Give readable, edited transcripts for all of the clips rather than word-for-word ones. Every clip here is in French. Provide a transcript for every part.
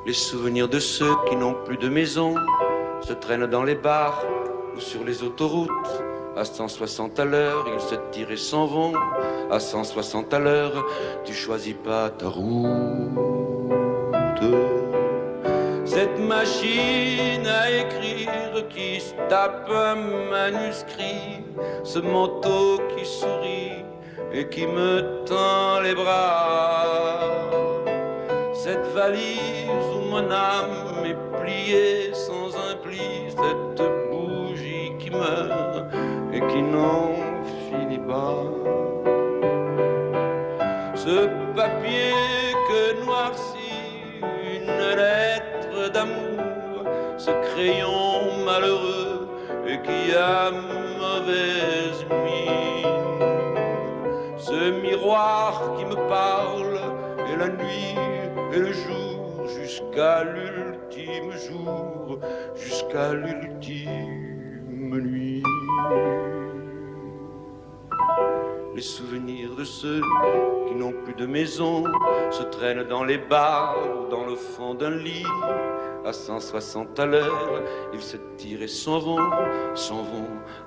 Les souvenirs de ceux qui n'ont plus de maison se traînent dans les bars ou sur les autoroutes. À 160 à l'heure, ils se tirent et s'en vont. À 160 à l'heure, tu choisis pas ta route. Cette machine à écrire qui se tape un manuscrit, ce manteau qui sourit et qui me tend les bras, cette valise où mon âme est pliée sans un pli, cette bougie qui meurt et qui n'en finit pas, ce papier que noircit une lettre d'amour, ce crayon malheureux et qui a mauvaise mine, ce miroir qui me parle et la nuit et le jour jusqu'à l'ultime jour, jusqu'à l'ultime nuit. Les souvenirs de ceux qui n'ont plus de maison se traînent dans les bars ou dans le fond d'un lit. À 160 à l'heure, ils se tirent et s'en vont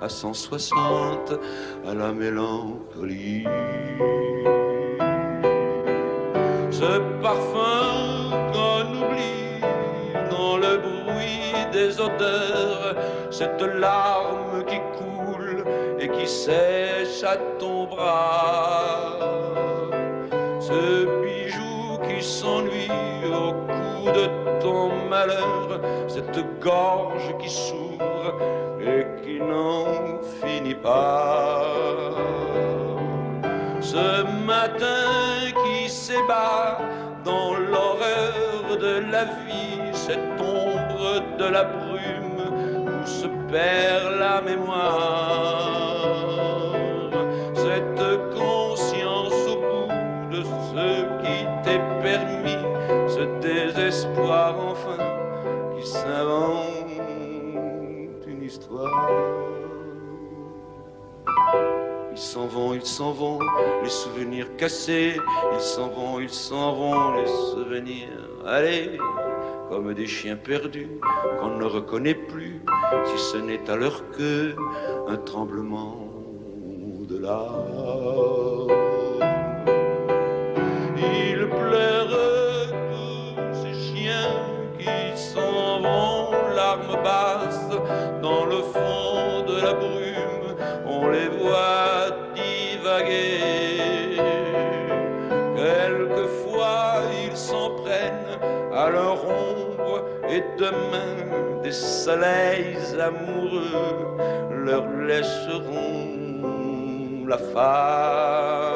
à 160 à la mélancolie. Ce parfum qu'on oublie dans le bruit des odeurs, cette larme qui coule et qui sèche à ton bras, ce bijou qui s'ennuie au cou de ton malheur, cette gorge qui s'ouvre et qui n'en finit pas, ce matin qui s'ébat dans l'horreur de la vie, cette ombre de la brume où se perd la mémoire, cette conscience au bout de ce qui t'est permis, ce désespoir enfin qui s'invente une histoire. Ils s'en vont, les souvenirs cassés, ils s'en vont, les souvenirs, allez, comme des chiens perdus qu'on ne reconnaît plus, si ce n'est à leur queue un tremblement de l'âme. Ils pleurent tous ces chiens qui s'en vont, larmes basses, dans le fond de la brume, on les voit divaguer. Quelquefois ils s'en prennent à leur ombre et demain des soleils amoureux leur laisseront la face.